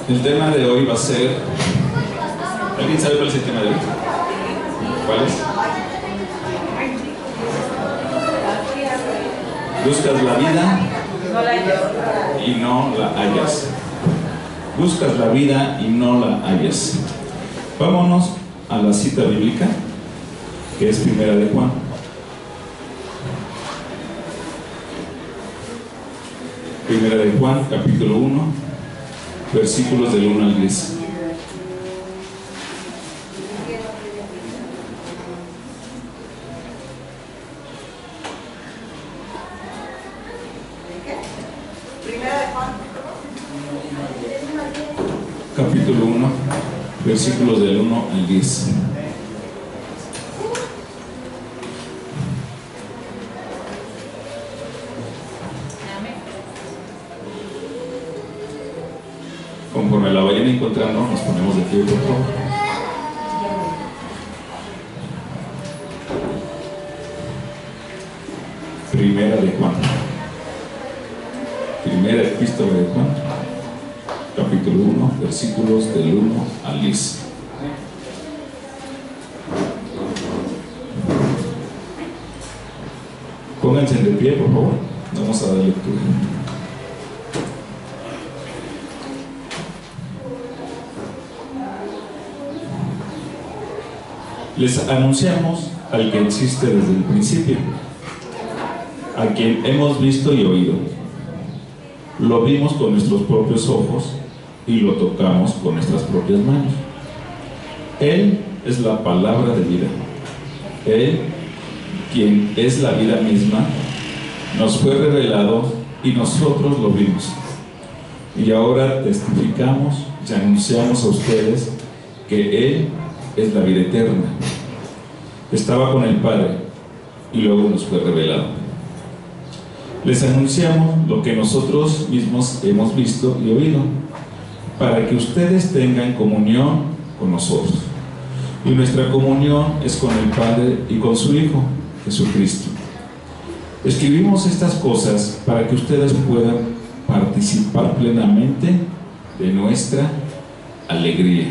El tema de hoy va a ser... ¿Alguien sabe cuál es el tema de hoy? ¿Cuál es? Buscas la vida y no la hallas. Buscas la vida y no la hallas. Vámonos a la cita bíblica, que es Primera de Juan. Primera de Juan, capítulo 1, versículos del 1 al 10. Capítulo 1, versículos del 1 al 10. Conforme la vayan encontrando, nos ponemos de pie, por favor. Primera de Juan. Primera epístola de Juan, capítulo 1, versículos del 1 al 10. Pónganse de pie, por favor. Vamos a dar lectura. Les anunciamos al que existe desde el principio, a quien hemos visto y oído. Lo vimos con nuestros propios ojos y lo tocamos con nuestras propias manos. Él es la palabra de vida. Él, quien es la vida misma, nos fue revelado y nosotros lo vimos. Y ahora testificamos y anunciamos a ustedes que Él es la vida eterna. Estaba con el Padre y luego nos fue revelado. Les anunciamos lo que nosotros mismos hemos visto y oído, para que ustedes tengan comunión con nosotros. Y nuestra comunión es con el Padre y con su Hijo, Jesucristo. Escribimos estas cosas para que ustedes puedan participar plenamente de nuestra alegría.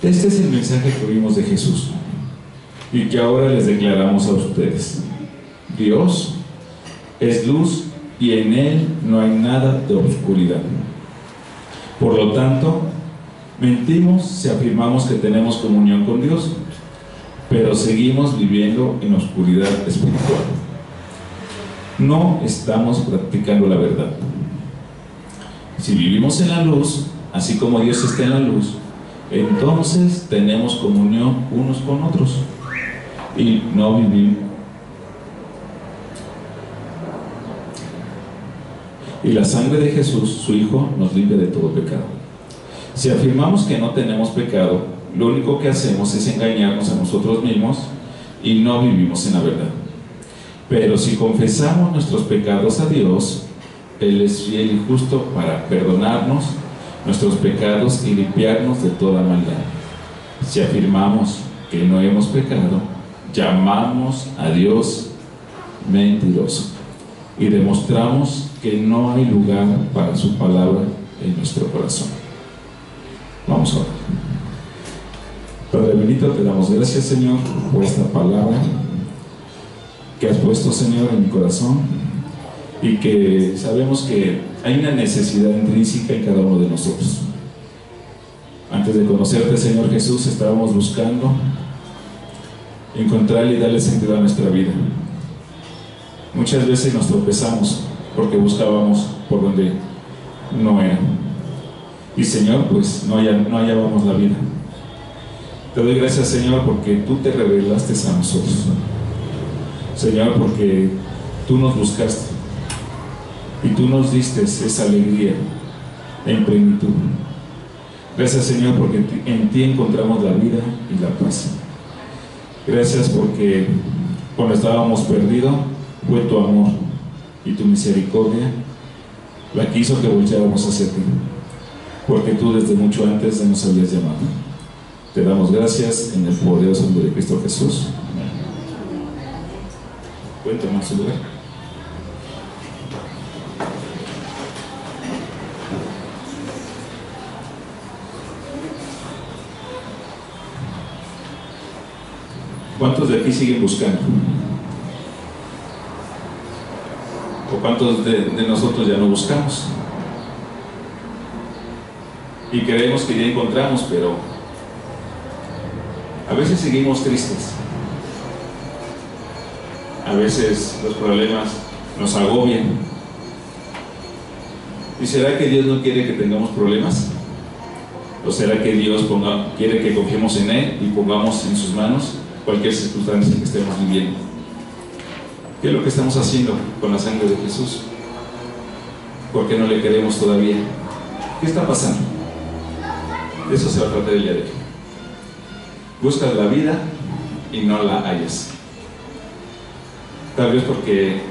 Este es el mensaje que oímos de Jesús y que ahora les declaramos a ustedes. Dios es luz y en Él no hay nada de oscuridad. Por lo tanto, mentimos si afirmamos que tenemos comunión con Dios, pero seguimos viviendo en oscuridad espiritual. No estamos practicando la verdad. Si vivimos en la luz, así como Dios está en la luz, entonces tenemos comunión unos con otros y no vivimos. Y la sangre de Jesús, su Hijo, nos limpia de todo pecado. Si afirmamos que no tenemos pecado, lo único que hacemos es engañarnos a nosotros mismos y no vivimos en la verdad. Pero si confesamos nuestros pecados a Dios, Él es fiel y justo para perdonarnos nuestros pecados y limpiarnos de toda maldad. Si afirmamos que no hemos pecado, llamamos a Dios mentiroso y demostramos que no hay lugar para su palabra en nuestro corazón. Vamos a orar. Padre bendito, te damos gracias, Señor, por esta palabra que has puesto, Señor, en mi corazón, y que sabemos que hay una necesidad intrínseca en cada uno de nosotros. Antes de conocerte, Señor Jesús, estábamos buscando encontrarle y darle sentido a nuestra vida. Muchas veces nos tropezamos porque buscábamos por donde no era. Y, Señor, pues no hallábamos la vida. Te doy gracias, Señor, porque tú te revelaste a nosotros. Señor, porque tú nos buscaste y tú nos diste esa alegría en plenitud. Gracias, Señor, porque en ti encontramos la vida y la paz. Gracias porque cuando estábamos perdidos fue tu amor y tu misericordia la que hizo que volteáramos hacia ti, porque tú desde mucho antes nos habías llamado. Te damos gracias en el poderoso nombre de Cristo Jesús. Amén. Pueden tomar su lugar. ¿Cuántos de aquí siguen buscando? ¿O cuántos de nosotros ya no buscamos? Y creemos que ya encontramos, pero a veces seguimos tristes. A veces los problemas nos agobian. ¿Y será que Dios no quiere que tengamos problemas? ¿O será que Dios quiere que confiemos en Él y pongamos en sus manos cualquier circunstancia que estemos viviendo? ¿Qué es lo que estamos haciendo con la sangre de Jesús? ¿Por qué no le queremos todavía? ¿Qué está pasando? De eso se va a tratar el día de hoy. Buscas la vida y no la hallas. Tal vez porque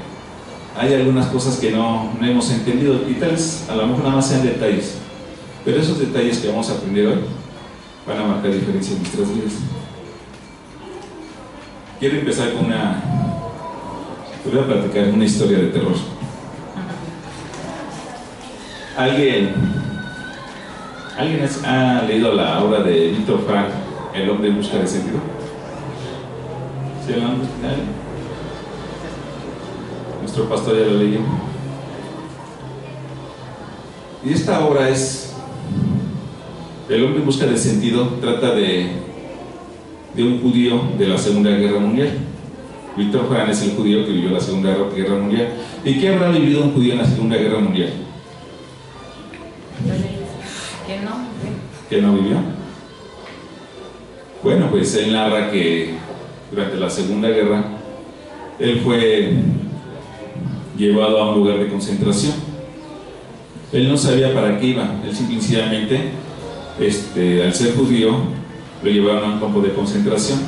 hay algunas cosas que no hemos entendido y tal vez a lo mejor nada más sean detalles, pero esos detalles que vamos a aprender hoy van a marcar diferencia en nuestras vidas. Quiero empezar con voy a platicar una historia de terror. ¿Alguien ha leído la obra de Víctor Frank, El hombre en busca de sentido? ¿Sí, el hombre? Nuestro pastor ya lo leyó. Y esta obra es El hombre en busca de sentido. Trata de un judío de la Segunda Guerra Mundial. Víctor Frank es el judío que vivió la Segunda Guerra Mundial. ¿Y qué habrá vivido un judío en la Segunda Guerra Mundial? ¿Que no vivió? Bueno, pues él narra que durante la Segunda Guerra él fue llevado a un lugar de concentración. Él no sabía para qué iba. Él simplemente, al ser judío, lo llevaron a un campo de concentración.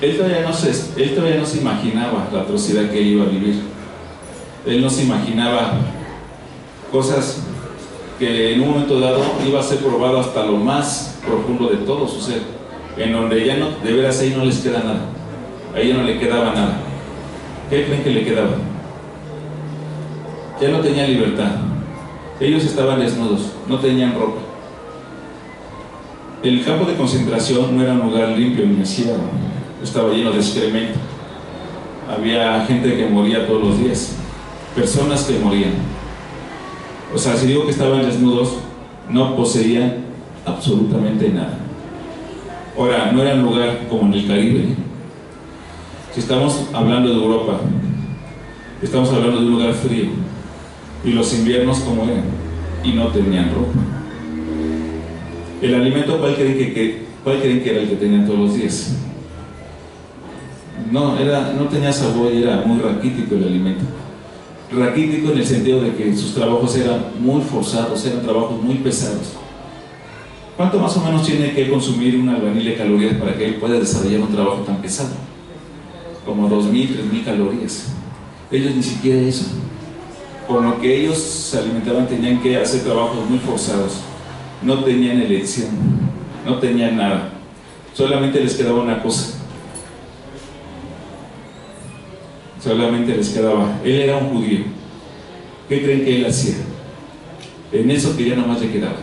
Él todavía no se imaginaba la atrocidad que él iba a vivir. Él no se imaginaba cosas que en un momento dado iba a ser probado hasta lo más profundo de todo su ser, en donde ya no, de veras ahí no les queda nada, ahí ya no le quedaba nada. ¿Qué creen que le quedaba? Ya no tenía libertad. Ellos estaban desnudos, no tenían ropa. El campo de concentración no era un lugar limpio ni aseado, estaba lleno de excremento. Había gente que moría todos los días, personas que morían. O sea, si digo que estaban desnudos, no poseían absolutamente nada. Ahora, no era un lugar como en el Caribe. Si estamos hablando de Europa, estamos hablando de un lugar frío. Y los inviernos como eran, y no tenían ropa. El alimento, ¿cuál creen que era el que tenían todos los días? No tenía sabor y era muy raquítico el alimento. Raquítico en el sentido de que sus trabajos eran muy forzados, eran trabajos muy pesados. ¿Cuánto más o menos tiene que consumir un albañil de calorías para que él pueda desarrollar un trabajo tan pesado? Como 2.000, 3.000 calorías. Ellos ni siquiera eso. Con lo que ellos se alimentaban tenían que hacer trabajos muy forzados. No tenían elección, no tenían nada. Solamente les quedaba una cosa. Solamente les quedaba. Él era un judío. ¿Qué creen que él hacía? En eso que ya nomás le quedaba.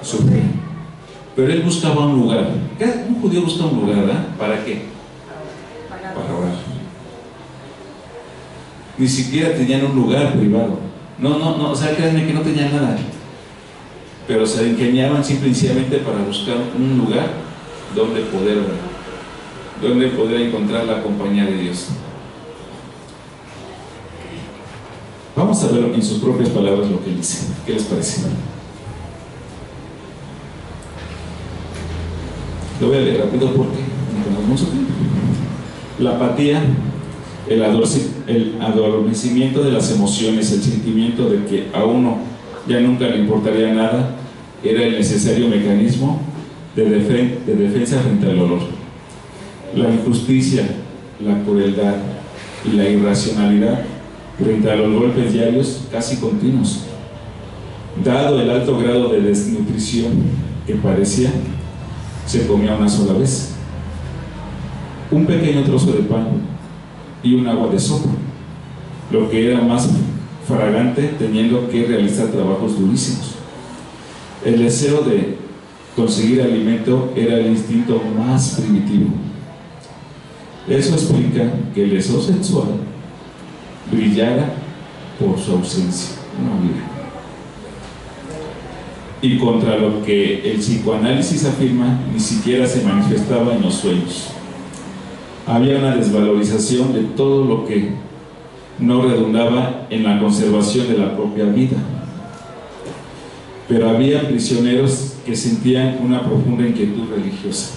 Sufrir. Pero él buscaba un lugar. Un judío busca un lugar, ¿verdad? ¿Para qué? Para orar. Ni siquiera tenían un lugar privado. No, o sea, créanme que no tenían nada. Pero se ingeniaban simplemente para buscar un lugar donde poder orar, donde poder encontrar la compañía de Dios. Vamos a ver en sus propias palabras lo que él dice. ¿Qué les parece? Lo voy a leer rápido porque no tenemos mucho tiempo. La apatía, el adormecimiento de las emociones, el sentimiento de que a uno ya nunca le importaría nada, era el necesario mecanismo de defensa frente al dolor. La injusticia, la crueldad y la irracionalidad frente a los golpes diarios casi continuos. Dado el alto grado de desnutrición que padecía, se comía una sola vez un pequeño trozo de pan y un agua de sopa, lo que era más fragante teniendo que realizar trabajos durísimos. El deseo de conseguir alimento era el instinto más primitivo. Eso explica que el deseo sexual brillara por su ausencia, no había. Y contra lo que el psicoanálisis afirma, ni siquiera se manifestaba en los sueños. Había una desvalorización de todo lo que no redundaba en la conservación de la propia vida. Pero había prisioneros que sentían una profunda inquietud religiosa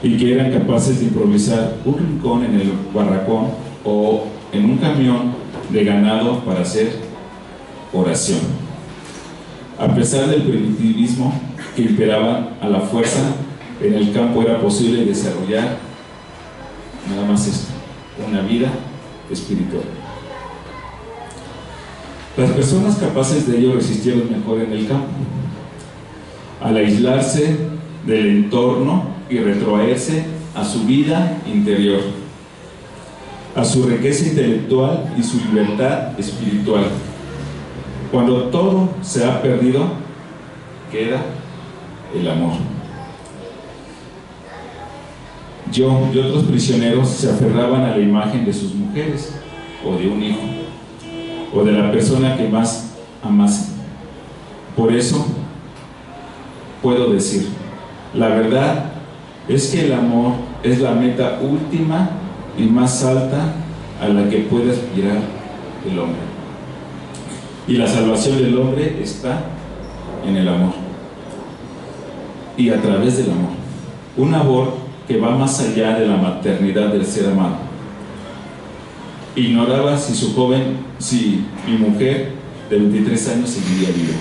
y que eran capaces de improvisar un rincón en el barracón o en un camión de ganado para hacer oración. A pesar del primitivismo que imperaba a la fuerza, en el campo era posible desarrollar nada más esto, una vida espiritual. Las personas capaces de ello resistieron mejor en el campo, al aislarse del entorno y retrotraerse a su vida interior, a su riqueza intelectual y su libertad espiritual. Cuando todo se ha perdido, queda el amor. Yo y otros prisioneros se aferraban a la imagen de sus mujeres, o de un hijo, o de la persona que más amasen. Por eso puedo decir, la verdad es que el amor es la meta última y más alta a la que puede aspirar el hombre. Y la salvación del hombre está en el amor y a través del amor. Un amor que va más allá de la maternidad del ser amado. Ignoraba si mi mujer de 23 años seguiría viva.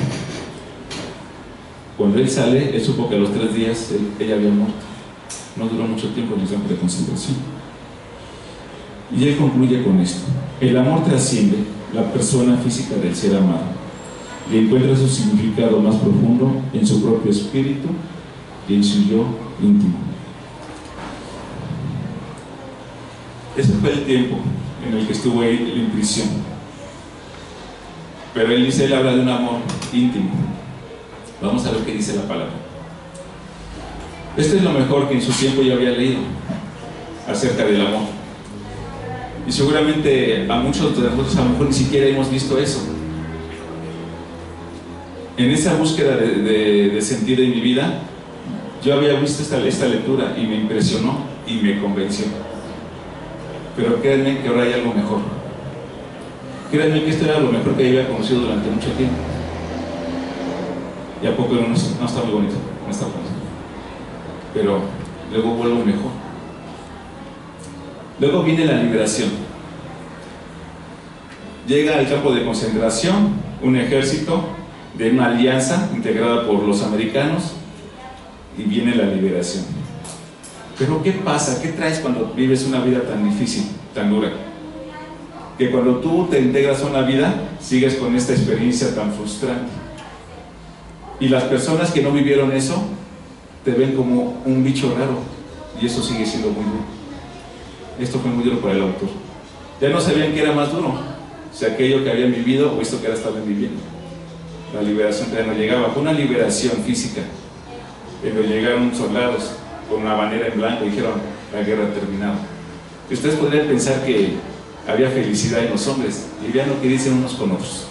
Cuando él sale, él supo que a los 3 días ella había muerto. No duró mucho tiempo en el campo de concentración. Y él concluye con esto: el amor trasciende la persona física del ser amado y encuentra su significado más profundo en su propio espíritu y en su yo íntimo. Ese fue el tiempo en el que estuvo él en prisión. Pero él habla de un amor íntimo. Vamos a ver qué dice la palabra. Esto es lo mejor que en su tiempo yo había leído acerca del amor. Y seguramente a muchos de nosotros a lo mejor ni siquiera hemos visto eso. En esa búsqueda de sentido en mi vida, yo había visto esta lectura y me impresionó y me convenció. Pero créanme que ahora hay algo mejor. Créanme que esto era lo mejor que yo había conocido durante mucho tiempo. Y a poco no está muy bonito, no está bonito. Pero luego vuelvo mejor. Luego viene la liberación. Llega al campo de concentración un ejército de una alianza integrada por los americanos y viene la liberación. Pero ¿qué pasa? ¿Qué traes cuando vives una vida tan difícil, tan dura? Que cuando tú te integras a una vida, sigues con esta experiencia tan frustrante. Y las personas que no vivieron eso, te ven como un bicho raro. Y eso sigue siendo muy duro. Esto fue muy duro para el autor. Ya no sabían qué era más duro, si aquello que habían vivido o esto que ahora estaban viviendo. La liberación ya no llegaba. Fue una liberación física. Pero llegaron soldados con una bandera en blanco y dijeron: la guerra ha terminado. Y ustedes podrían pensar que había felicidad en los hombres, y vean lo que dicen unos con otros.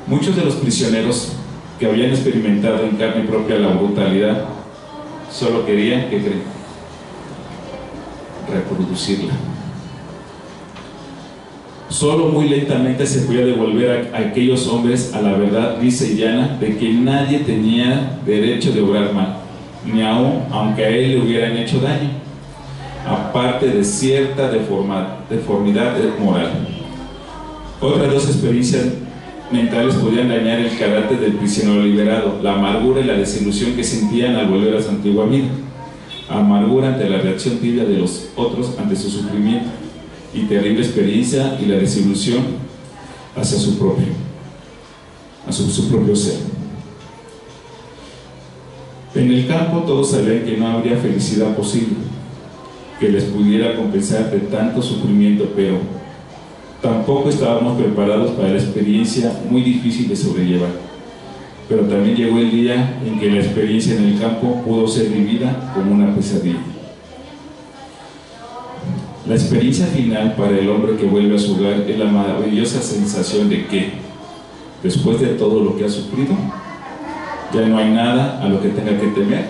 Muchos de los prisioneros que habían experimentado en carne propia la brutalidad solo querían, ¿qué creen?, reproducirla. Solo muy lentamente se podía devolver a aquellos hombres a la verdad lisa y llana de que nadie tenía derecho de obrar mal, ni aun aunque a él le hubieran hecho daño, aparte de cierta deformidad moral. Otras dos experiencias mentales podían dañar el carácter del prisionero liberado: la amargura y la desilusión que sentían al volver a su antigua vida. Amargura ante la reacción tibia de los otros ante su sufrimiento, y terrible experiencia y la desilusión hacia su propio ser. En el campo todos sabían que no habría felicidad posible que les pudiera compensar de tanto sufrimiento, pero tampoco estábamos preparados para la experiencia muy difícil de sobrellevar. pero también llegó el día en que la experiencia en el campo pudo ser vivida como una pesadilla. La experiencia final para el hombre que vuelve a su hogar es la maravillosa sensación de que, después de todo lo que ha sufrido, ya no hay nada a lo que tenga que temer,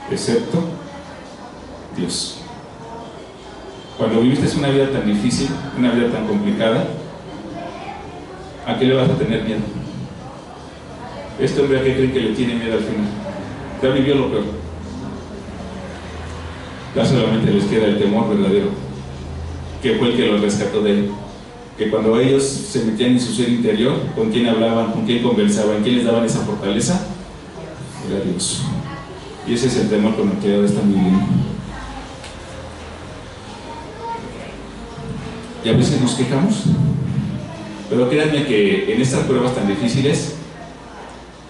excepto Dios. Cuando viviste una vida tan difícil, una vida tan complicada, ¿a qué le vas a tener miedo? Este hombre, ¿a qué creen que le tiene miedo al final? Ya vivió lo peor. Ya solamente les queda el temor verdadero, que fue el que los rescató de él. Que cuando ellos se metían en su ser interior, ¿con quién hablaban? ¿Con quién conversaban? ¿Quién les daban esa fortaleza? Era Dios. Y ese es el temor con el que ahora están viviendo. Y a veces nos quejamos, pero créanme que en estas pruebas tan difíciles,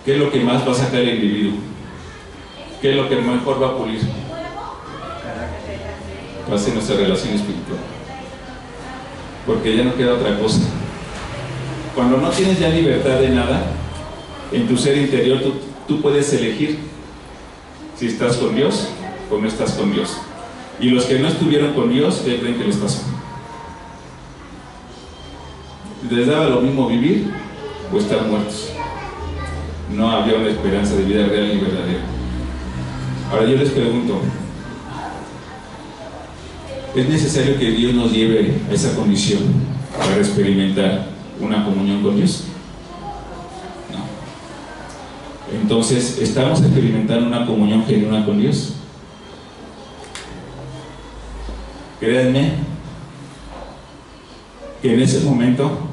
¿qué es lo que más va a sacar el individuo? ¿Qué es lo que mejor va a pulir? Va a ser nuestra relación espiritual, porque ya no queda otra cosa. Cuando no tienes ya libertad de nada, en tu ser interior tú puedes elegir si estás con Dios o no estás con Dios. Y los que no estuvieron con Dios, ¿qué creen que les pasó? Les daba lo mismo vivir o estar muertos. No había una esperanza de vida real y verdadera. Ahora yo les pregunto, ¿es necesario que Dios nos lleve a esa condición para experimentar una comunión con Dios? No. Entonces, ¿estamos experimentando una comunión genuina con Dios? Créanme que en ese momento,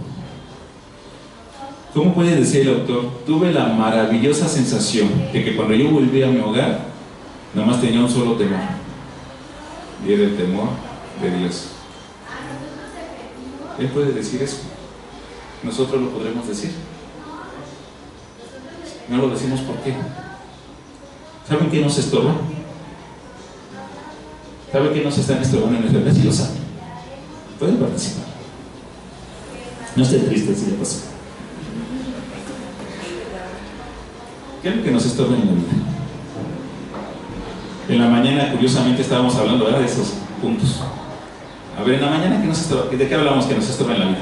¿cómo puede decir el autor? Tuve la maravillosa sensación de que cuando yo volví a mi hogar, nada más tenía un solo temor, y era el temor de Dios. Él puede decir eso. Nosotros lo podremos decir. No lo decimos ¿por qué? ¿Saben qué nos estorba? ¿Saben qué nos están estorbando en nuestra vida? Sí lo saben. Pueden participar. No estén tristes si ya pasó. ¿Qué es lo que nos estorba en la vida? En la mañana, curiosamente, estábamos hablando, ¿verdad?, de esos puntos. A ver, en la mañana, ¿qué nos estorba? ¿De qué hablamos que nos estorba en la vida?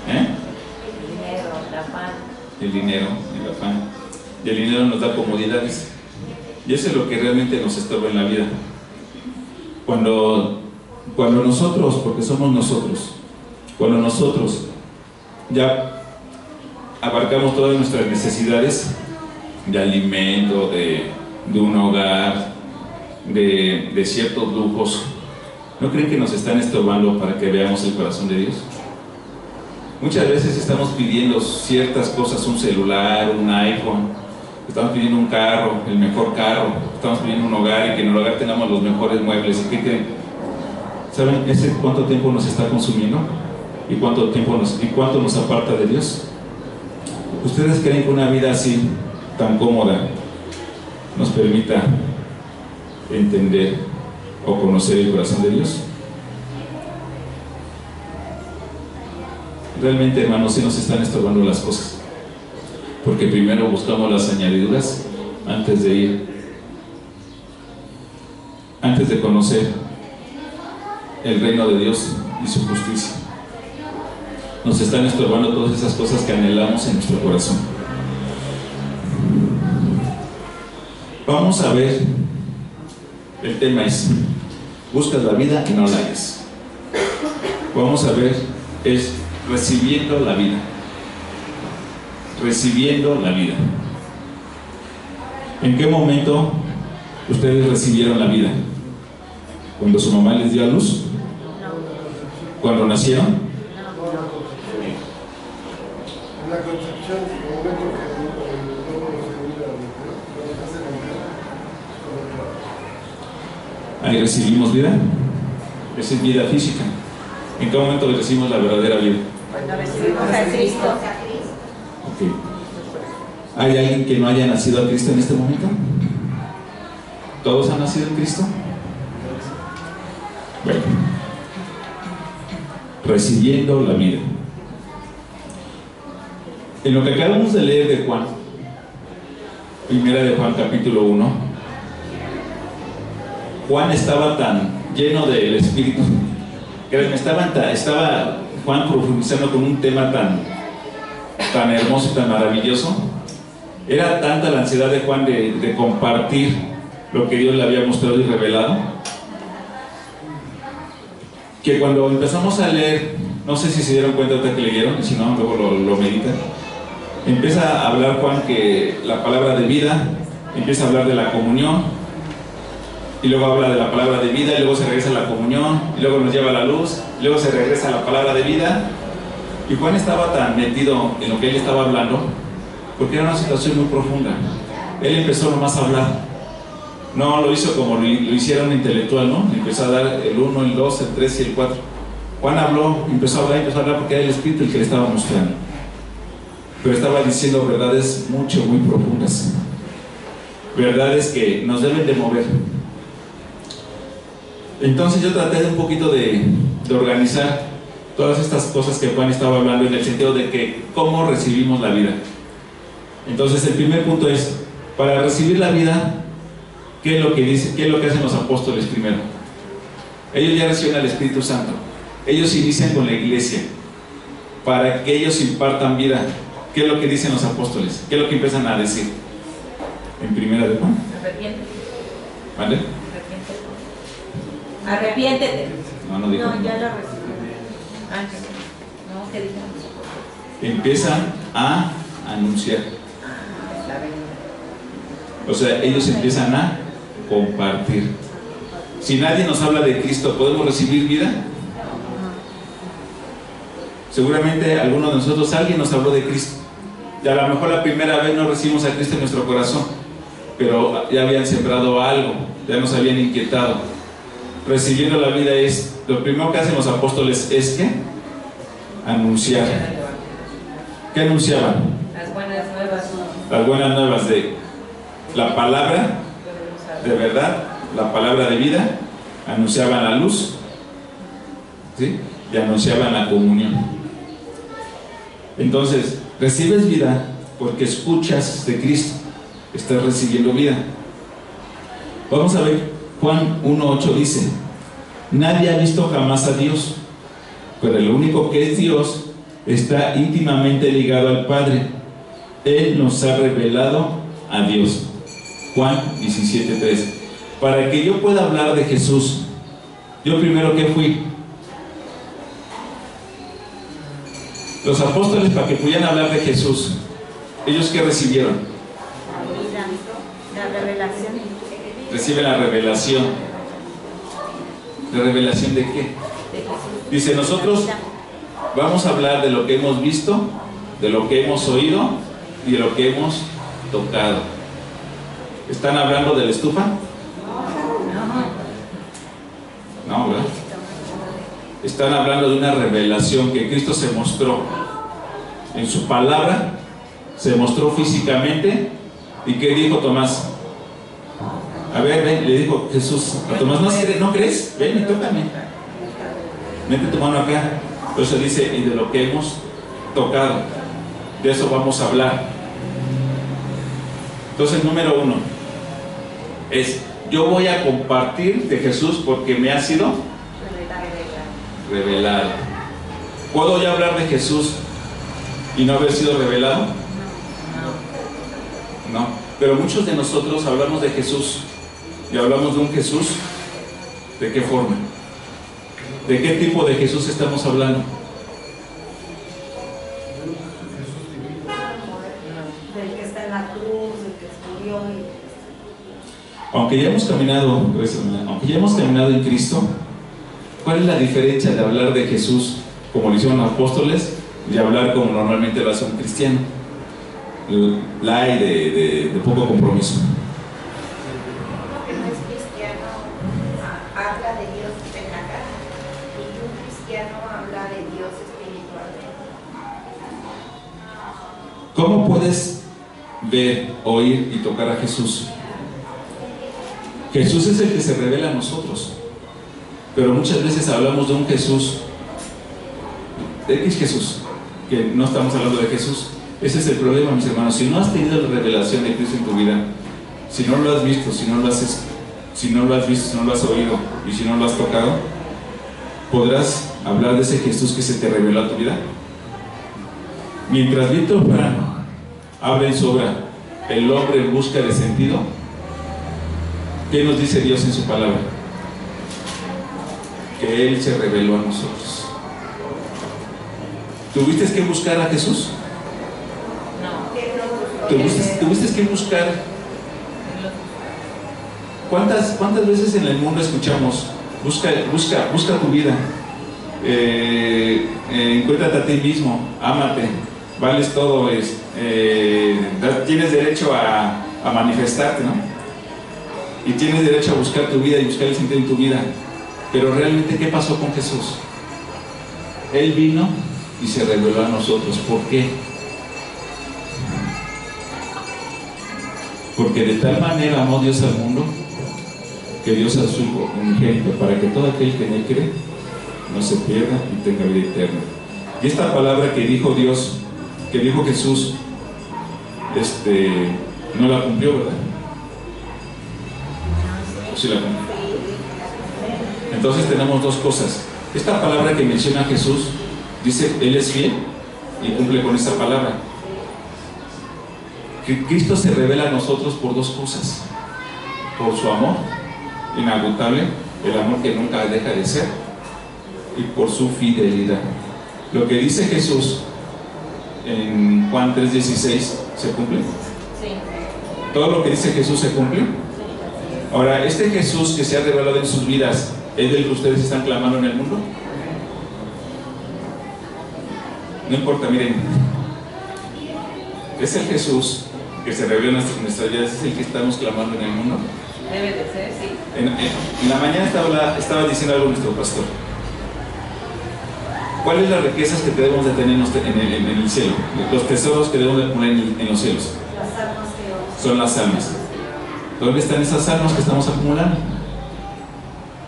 El dinero, el afán. El dinero, el afán. Y el dinero nos da comodidades. Y eso es lo que realmente nos estorba en la vida. Cuando nosotros, porque somos nosotros, cuando nosotros ya abarcamos todas nuestras necesidades de alimento, de un hogar, de ciertos lujos, ¿no creen que nos están estorbando para que veamos el corazón de Dios? Muchas veces estamos pidiendo ciertas cosas, un celular, un iPhone, estamos pidiendo un carro, el mejor carro, estamos pidiendo un hogar y que en el hogar tengamos los mejores muebles. ¿Y qué creen? ¿Saben cuánto tiempo nos está consumiendo? ¿Y cuánto nos aparta de Dios? ¿Ustedes creen que una vida así, tan cómoda, nos permita entender o conocer el corazón de Dios? Realmente, hermanos, sí nos están estorbando las cosas, porque primero buscamos las añadiduras antes de conocer el reino de Dios y su justicia. Nos están estorbando todas esas cosas que anhelamos en nuestro corazón. Vamos a ver, el tema es: buscas la vida y no la hallas. Vamos a ver, es recibiendo la vida. Recibiendo la vida. ¿En qué momento ustedes recibieron la vida? ¿Cuando su mamá les dio a luz? ¿Cuando nacieron? En la concepción, en el momento que ahí recibimos vida. Esa es vida física. ¿En qué momento recibimos la verdadera vida? Cuando recibimos a Cristo. Okay. ¿Hay alguien que no haya nacido a Cristo en este momento? ¿Todos han nacido en Cristo? Bueno, recibiendo la vida. En lo que acabamos de leer de Juan, primera de Juan capítulo 1, Juan estaba tan lleno del Espíritu, que estaba Juan profundizando con un tema tan hermoso y tan maravilloso. Era tanta la ansiedad de Juan de compartir lo que Dios le había mostrado y revelado, que cuando empezamos a leer, no sé si se dieron cuenta ahorita que leyeron, y si no, luego lo meditan, empieza a hablar Juan que la palabra de vida, empieza a hablar de la comunión, y luego habla de la palabra de vida, y luego se regresa a la comunión, y luego nos lleva a la luz, y luego se regresa a la palabra de vida. Y Juan estaba tan metido en lo que él estaba hablando, porque era una situación muy profunda. Él empezó nomás a hablar, no lo hizo como lo hiciera un intelectual, ¿no? Empezó a dar el 1, el 2, el 3 y el 4. Juan habló, empezó a hablar porque era el Espíritu el que le estaba mostrando, pero estaba diciendo verdades muy profundas, verdades que nos deben de mover. Entonces yo traté de un poquito de organizar todas estas cosas que Juan estaba hablando, en el sentido de que cómo recibimos la vida. Entonces el primer punto es, para recibir la vida, ¿qué es lo que dice? ¿Qué es lo que hacen los apóstoles primero? Ellos ya reciben al Espíritu Santo, ellos inician con la iglesia para que ellos impartan vida. ¿Qué es lo que dicen los apóstoles? ¿Qué es lo que empiezan a decir? En primera de Juan. Arrepiéntete. ¿Vale? Arrepiéntete. No dijo. No, ya lo recibí. No, ¿qué digamos? Empiezan a anunciar. O sea, ellos empiezan a compartir. Si nadie nos habla de Cristo, ¿podemos recibir vida? Seguramente alguno de nosotros, alguien nos habló de Cristo, y a lo mejor la primera vez no recibimos a Cristo en nuestro corazón, pero ya habían sembrado algo, ya nos habían inquietado. Recibiendo la vida es, lo primero que hacen los apóstoles es que anunciar. ¿Qué anunciaban? Las buenas nuevas. Las buenas nuevas de la palabra de verdad, la palabra de vida. Anunciaban la luz, ¿sí? Y anunciaban la comunión. Entonces, recibes vida porque escuchas de Cristo, estás recibiendo vida. Vamos a ver, Juan 1:8 dice: nadie ha visto jamás a Dios, pero el único que es Dios está íntimamente ligado al Padre. Él nos ha revelado a Dios. Juan 17:3. Para que yo pueda hablar de Jesús, yo primero que fui. Los apóstoles, para que pudieran hablar de Jesús, ¿ellos qué recibieron? La revelación. Reciben la revelación. ¿La revelación de qué? Dice, nosotros vamos a hablar de lo que hemos visto, de lo que hemos oído y de lo que hemos tocado. ¿Están hablando de la estufa? No, ¿verdad? Están hablando de una revelación que Cristo se mostró en su palabra, se mostró físicamente. ¿Y qué dijo Tomás? A ver, ven, le dijo Jesús a Tomás: ¿no crees? Ven y tócame, mete tu mano acá. Por eso dice, y de lo que hemos tocado, de eso vamos a hablar. Entonces, número 1 es: yo voy a compartir de Jesús porque me ha sido revelado. ¿Puedo ya hablar de Jesús y no haber sido revelado? No. Pero muchos de nosotros hablamos de Jesús y hablamos de un Jesús. ¿De qué forma? ¿De qué tipo de Jesús estamos hablando? Del que está en la cruz, del que estudió. Aunque ya hemos caminado en Cristo, ¿cuál es la diferencia de hablar de Jesús como lo hicieron los apóstoles y hablar como normalmente lo hace un cristiano? La hay de poco compromiso. Porque no es cristiano, habla de Dios en la carne, y un cristiano habla de Dios espiritualmente. ¿Cómo puedes ver, oír y tocar a Jesús? Jesús es el que se revela a nosotros, pero muchas veces hablamos de un Jesús, de X Jesús, que no estamos hablando de Jesús, Ese es el problema, mis hermanos. Si no has tenido la revelación de Cristo en tu vida, si no lo has visto, si no lo has visto, si no lo has oído y si no lo has tocado, ¿podrás hablar de ese Jesús que se te reveló a tu vida? Mientras Víctor Frank habla en su obra El hombre en busca de sentido, ¿qué nos dice Dios en su palabra? Que Él se reveló a nosotros. ¿Tuviste que buscar a Jesús? No. ¿Tuviste que buscar? ¿Cuántas veces en el mundo escuchamos busca tu vida, encuéntrate a ti mismo, ámate, vales todo, tienes derecho a manifestarte, ¿no? Y tienes derecho a buscar tu vida y buscar el sentido de tu vida. Pero realmente, ¿qué pasó con Jesús? Él vino y se reveló a nosotros. ¿Por qué? Porque de tal manera amó Dios al mundo, que Dios a su Hijo unigénito, para que todo aquel que en Él cree no se pierda y tenga vida eterna. Y esta palabra que dijo Dios, que dijo Jesús, no la cumplió, ¿verdad? ¿O sí la cumplió? Entonces tenemos dos cosas. Esta palabra que menciona Jesús, dice, Él es fiel y cumple con esa palabra. Que Cristo se revela a nosotros por dos cosas: por su amor inagotable, el amor que nunca deja de ser, y por su fidelidad. Lo que dice Jesús en Juan 3:16 ¿se cumple? Sí. ¿Todo lo que dice Jesús se cumple? Ahora, este Jesús que se ha revelado en sus vidas, ¿es del que ustedes están clamando en el mundo? No importa, miren, es el Jesús que se revela en nuestras vidas, es el que estamos clamando en el mundo. Debe de ser, sí. En la mañana estaba diciendo algo nuestro pastor. ¿Cuáles son las riquezas que debemos de tener en el cielo? Los tesoros que debemos de poner en los cielos. Las almas de hoy. Son las almas. ¿Dónde están esas almas que estamos acumulando?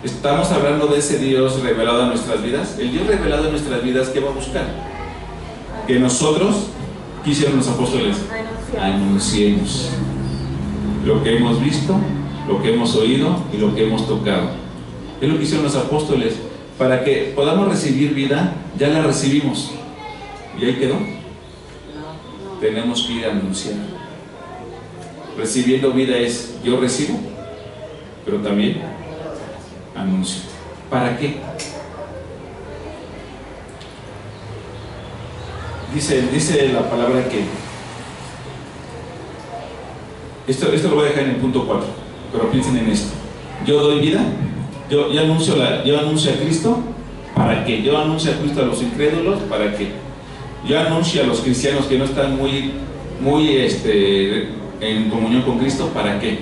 Estamos hablando de ese Dios revelado en nuestras vidas. El Dios revelado en nuestras vidas, ¿qué va a buscar? Que nosotros, ¿qué hicieron los apóstoles? Anunciemos lo que hemos visto, lo que hemos oído y lo que hemos tocado. Es lo que hicieron los apóstoles. Para que podamos recibir vida, ya la recibimos. ¿Y ahí quedó? Tenemos que ir a anunciar. Recibiendo vida es, yo recibo, pero también anuncio. ¿Para qué? Dice la palabra que esto lo voy a dejar en el punto 4, pero piensen en esto. Yo doy vida, yo anuncio a Cristo. ¿Para qué? Yo anuncio a Cristo a los incrédulos. ¿Para qué? Yo anuncio a los cristianos que no están muy en comunión con Cristo. ¿Para qué?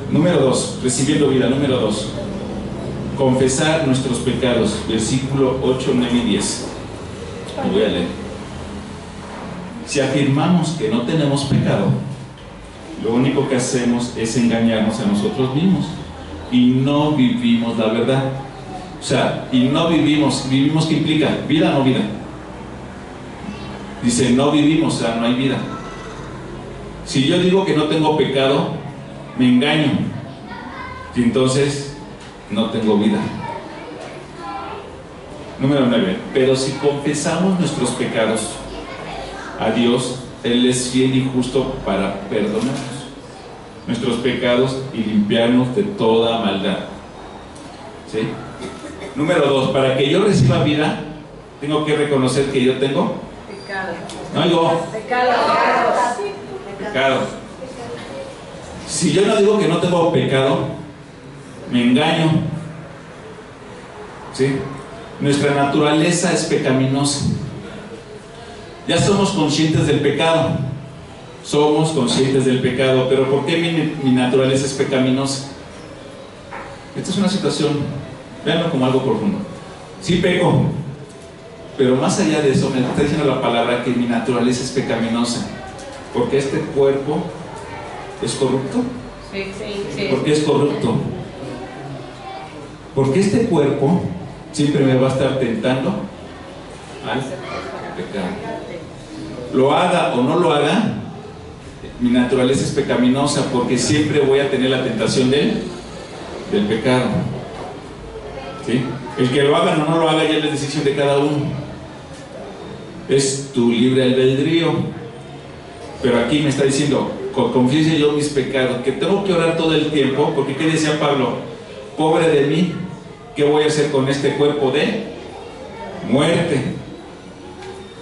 Número 2, recibiendo vida. Número 2, confesar nuestros pecados. Versículo 8, 9 y 10. Lo voy a leer. Si afirmamos que no tenemos pecado, lo único que hacemos es engañarnos a nosotros mismos y no vivimos la verdad. O sea, y no vivimos, ¿qué implica? ¿Vida o no vida? Dice, no vivimos, o sea, no hay vida. Si yo digo que no tengo pecado, me engaño, y entonces no tengo vida. Número 9, pero si confesamos nuestros pecados a Dios, Él es fiel y justo para perdonarnos nuestros pecados y limpiarnos de toda maldad. ¿Sí? Número 2, para que yo reciba vida, tengo que reconocer que yo tengo Pecado. no digo pecado. Si yo no digo que no tengo pecado, me engaño. ¿Sí? Nuestra naturaleza es pecaminosa. Ya somos conscientes del pecado. Somos conscientes del pecado, pero ¿por qué mi naturaleza es pecaminosa? Esta es una situación, véanlo como algo profundo. Sí peco, pero más allá de eso, me está diciendo la palabra que mi naturaleza es pecaminosa, porque este cuerpo es corrupto. Sí, sí, sí. ¿Por qué es corrupto? Porque este cuerpo siempre me va a estar tentando al pecado. lo haga o no lo haga, mi naturaleza es pecaminosa, porque siempre voy a tener la tentación del pecado. ¿Sí? El que lo hagan o no lo haga ya es la decisión de cada uno. Es tu libre albedrío. Pero aquí me está diciendo, confiese yo mis pecados, que tengo que orar todo el tiempo, porque ¿qué decía Pablo? Pobre de mí, ¿qué voy a hacer con este cuerpo de muerte?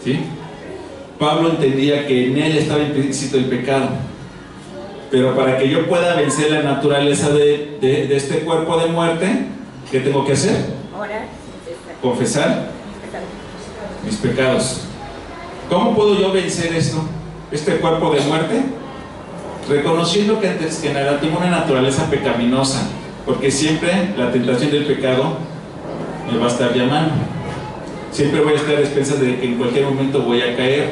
¿Sí? Pablo entendía que en él estaba implícito el pecado, pero para que yo pueda vencer la naturaleza de este cuerpo de muerte, ¿qué tengo que hacer? Confesar mis pecados. ¿Cómo puedo yo vencer esto? Este cuerpo de muerte, reconociendo que antes que nada tengo una naturaleza pecaminosa, porque siempre la tentación del pecado me va a estar llamando. Siempre voy a estar a expensas de que en cualquier momento voy a caer.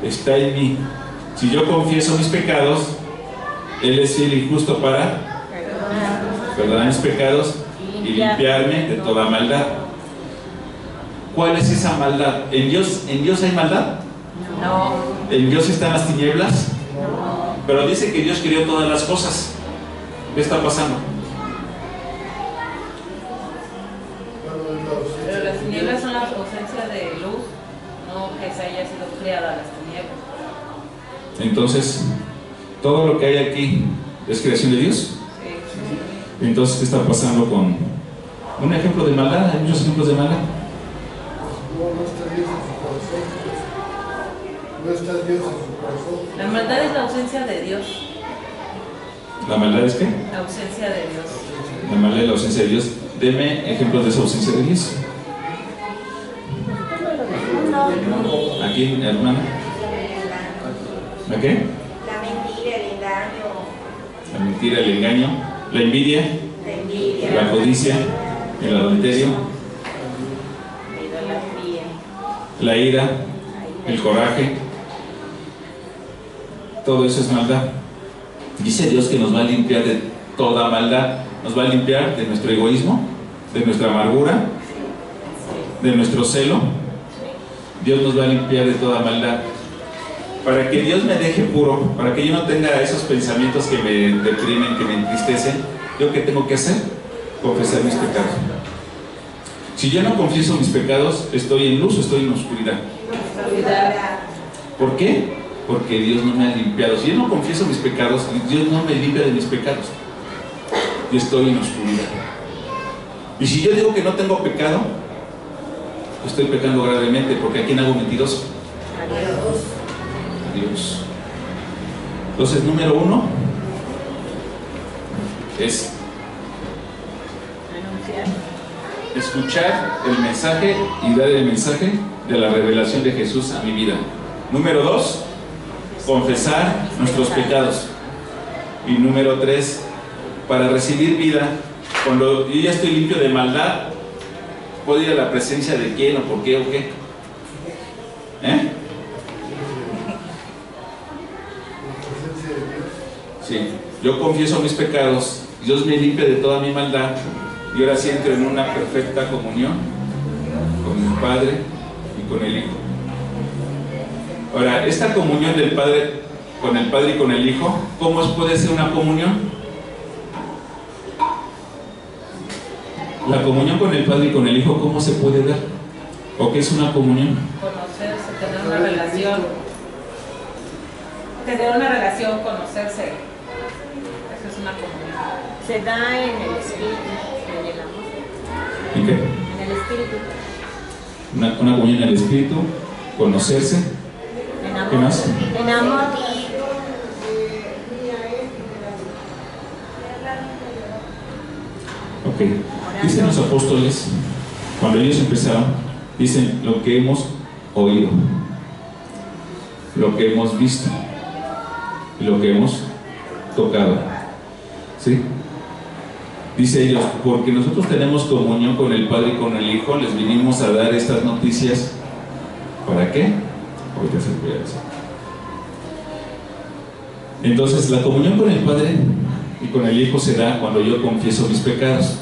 Está en mí. Si yo confieso mis pecados, Él es fiel y justo para perdonar mis pecados y limpiarme de toda maldad. ¿Cuál es esa maldad? ¿En Dios hay maldad? No. ¿En Dios están las tinieblas? No. Pero dice que Dios creó todas las cosas. ¿Qué está pasando? Pero las tinieblas son la ausencia de luz, no que se haya sido creada las tinieblas. Entonces, todo lo que hay aquí es creación de Dios. Sí. Entonces, ¿qué está pasando con un ejemplo de maldad? Hay muchos ejemplos de maldad. No está Dios en su corazón. No está Dios en su corazón. La maldad es la ausencia de Dios. ¿La maldad es qué? La ausencia de Dios. La maldad es la ausencia de Dios. Deme ejemplos de esa ausencia de Dios. Aquí, hermana. ¿La qué? La mentira, el engaño. La mentira, el engaño, la envidia, La envidia. la codicia, el adulterio, La idolatría. la ira, el coraje. Todo eso es maldad. Dice Dios que nos va a limpiar de toda maldad. Nos va a limpiar de nuestro egoísmo, de nuestra amargura, de nuestro celo. Dios nos va a limpiar de toda maldad. Para que Dios me deje puro, para que yo no tenga esos pensamientos que me deprimen, que me entristecen, ¿yo qué tengo que hacer? Confesar mis pecados. Si yo no confieso mis pecados, ¿estoy en luz o estoy en oscuridad? ¿Por qué? Porque Dios no me ha limpiado. Si yo no confieso mis pecados, Dios no me limpia de mis pecados. Yo estoy en oscuridad. Y si yo digo que no tengo pecado, estoy pecando gravemente, porque ¿a quién hago mentiroso? Dios. Entonces, número 1 es escuchar el mensaje y dar el mensaje de la revelación de Jesús a mi vida. Número 2, confesar nuestros pecados. Y número 3, para recibir vida, cuando yo ya estoy limpio de maldad, ¿puedo ir a la presencia de quién o por qué o qué? Sí, yo confieso mis pecados, Dios me limpia de toda mi maldad y ahora sí entro en una perfecta comunión con el Padre y con el Hijo. Ahora, esta comunión del Padre con el Padre y con el Hijo, ¿cómo puede ser una comunión? La comunión con el Padre y con el Hijo, ¿cómo se puede dar? ¿O qué es una comunión? Conocerse, tener una relación. Tener una relación, conocerse. Eso es una comunión. Se da en el espíritu, en el amor. ¿En qué? En el espíritu. Una comunión en el espíritu, conocerse. En amor. ¿Qué más? En amor. Ok. Dicen los apóstoles, cuando ellos empezaron, dicen lo que hemos oído, lo que hemos visto y lo que hemos tocado. ¿Sí? Dice ellos, porque nosotros tenemos comunión con el Padre y con el Hijo, les vinimos a dar estas noticias. ¿Para qué? Ahorita se puede decir. Entonces, la comunión con el Padre y con el Hijo se da cuando yo confieso mis pecados.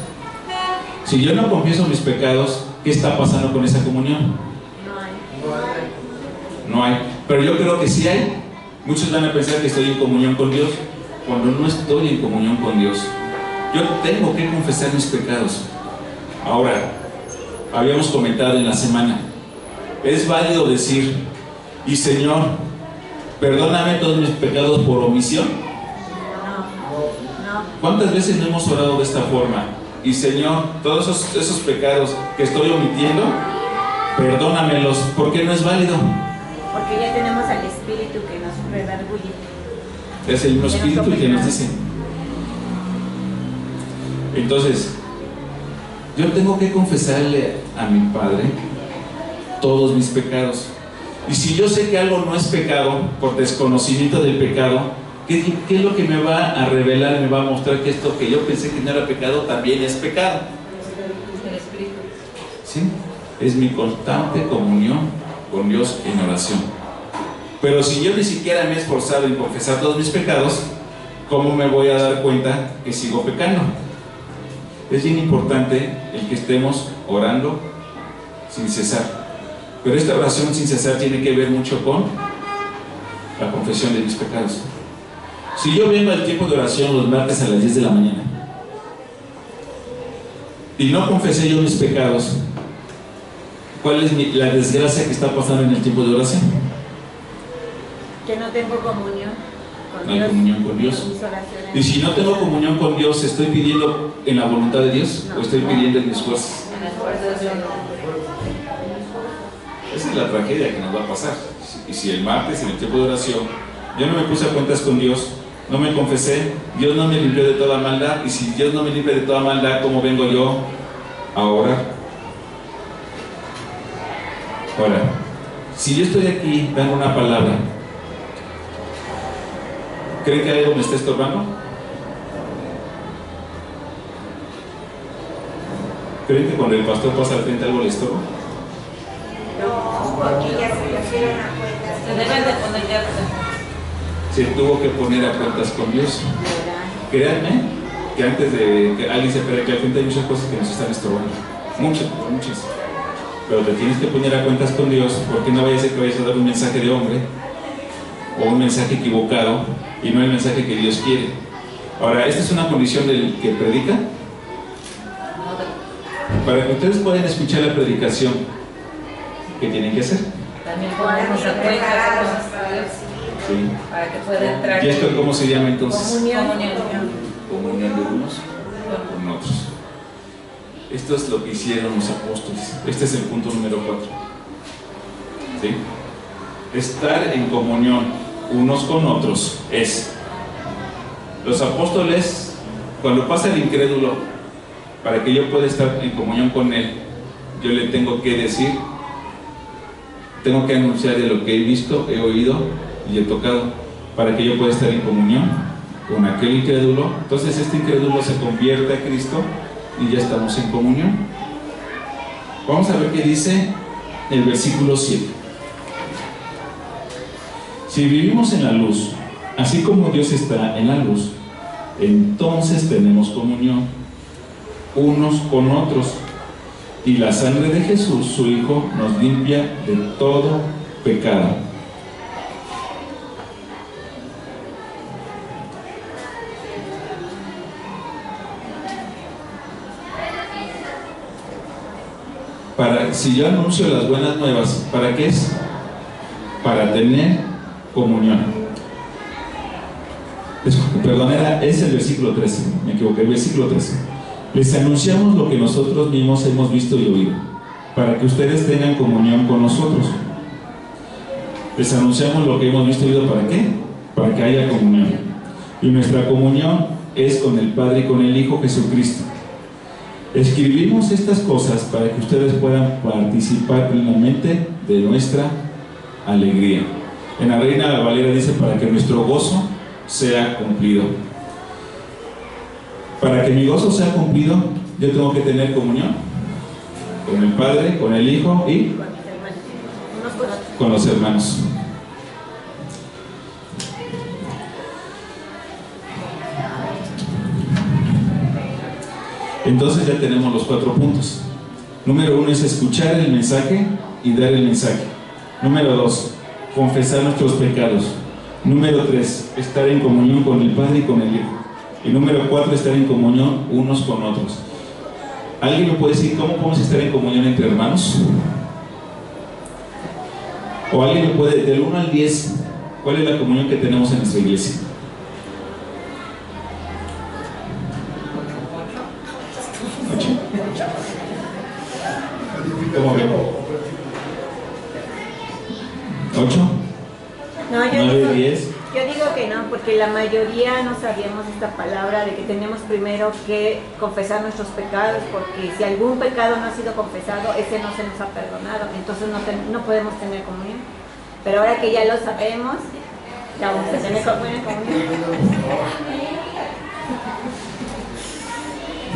Si yo no confieso mis pecados, ¿qué está pasando con esa comunión? No hay. No hay. No hay. Pero yo creo que sí hay. Muchos van a pensar que estoy en comunión con Dios cuando no estoy en comunión con Dios. Yo tengo que confesar mis pecados. Ahora, habíamos comentado en la semana, es válido decir, y Señor, perdóname todos mis pecados por omisión. No. ¿Cuántas veces no hemos orado de esta forma? Y Señor, todos esos pecados que estoy omitiendo, perdónamelos. ¿Por qué no es válido? Porque ya tenemos al Espíritu que nos redarguye. Es el mismo Espíritu el que nos dice. Entonces, yo tengo que confesarle a mi Padre todos mis pecados. Y si yo sé que algo no es pecado, por desconocimiento del pecado, ¿qué es lo que me va a revelar? Me va a mostrar que esto que yo pensé que no era pecado, también es pecado. El Espíritu. ¿Sí? Es mi constante comunión con Dios en oración. Pero si yo ni siquiera me he esforzado en confesar todos mis pecados, ¿cómo me voy a dar cuenta que sigo pecando? Es bien importante el que estemos orando sin cesar. Pero esta oración sin cesar tiene que ver mucho con la confesión de mis pecados. Si yo vengo al tiempo de oración los martes a las 10 de la mañana y no confesé yo mis pecados, ¿cuál es la desgracia que está pasando en el tiempo de oración? Que no tengo comunión con No hay Dios. comunión con Dios. Mis oraciones. Y si no tengo comunión con Dios, ¿estoy pidiendo en la voluntad de Dios o estoy pidiendo en mis fuerzas? En las fuerzas de Dios. Esa es la tragedia que nos va a pasar. Y si el martes en el tiempo de oración yo no me puse a cuentas con Dios, no me confesé, Dios no me limpió de toda maldad, y si Dios no me limpia de toda maldad, ¿cómo vengo yo a orar? Ahora, si yo estoy aquí dando una palabra, ¿creen que algo me está estorbando? ¿Creen que cuando el pastor pasa al frente algo le estorba? No, porque ya se pusieron a cuentas. Se deben de poner ya. Se tuvo que poner a cuentas con Dios. Créanme que antes de que alguien se pare aquí al frente hay muchas cosas que nos están estorbando. Muchas. Pero te tienes que poner a cuentas con Dios, porque no vaya a ser que vayas a dar un mensaje de hombre o un mensaje equivocado y no el mensaje que Dios quiere. Ahora, esta es una condición del que predica. Para que ustedes puedan escuchar la predicación, ¿qué tienen que hacer? También ponernos a cuentas Sí. para que pueda entrar. ¿Y esto cómo se llama entonces? Comunión. Comunión de unos con otros. Esto es lo que hicieron los apóstoles. Este es el punto número 4. ¿Sí? Estar en comunión unos con otros es. Los apóstoles, cuando pasa el incrédulo, para que yo pueda estar en comunión con él, yo le tengo que decir, tengo que anunciar de lo que he visto, he oído y he tocado, para que yo pueda estar en comunión con aquel incrédulo. Entonces este incrédulo se convierte a Cristo y ya estamos en comunión. Vamos a ver qué dice el versículo 7. Si vivimos en la luz, así como Dios está en la luz, entonces tenemos comunión unos con otros, y la sangre de Jesús, su Hijo, nos limpia de todo pecado. Si yo anuncio las buenas nuevas, ¿para qué es? Para tener comunión. Perdón, es el versículo 13, me equivoqué, el versículo 13. Les anunciamos lo que nosotros mismos hemos visto y oído, para que ustedes tengan comunión con nosotros. Les anunciamos lo que hemos visto y oído, ¿para qué? Para que haya comunión. Y nuestra comunión es con el Padre y con el Hijo Jesucristo. Escribimos estas cosas para que ustedes puedan participar plenamente de nuestra alegría. En la Reina Valera dice, para que nuestro gozo sea cumplido. Para que mi gozo sea cumplido, yo tengo que tener comunión con el Padre, con el Hijo y con los hermanos. Entonces ya tenemos los 4 puntos. Número 1 es escuchar el mensaje y dar el mensaje. Número 2, confesar nuestros pecados. Número 3, estar en comunión con el Padre y con el Hijo. Y número 4, estar en comunión unos con otros. ¿Alguien me puede decir cómo podemos estar en comunión entre hermanos? ¿O alguien me puede, del 1 al 10, cuál es la comunión que tenemos en nuestra iglesia? ¿Cómo ven? 8, No, 9, 10. yo digo que no, porque la mayoría no sabíamos esta palabra de que tenemos primero que confesar nuestros pecados, porque si algún pecado no ha sido confesado, ese no se nos ha perdonado, entonces no podemos tener comunión. Pero ahora que ya lo sabemos, ya vamos a tener comunión.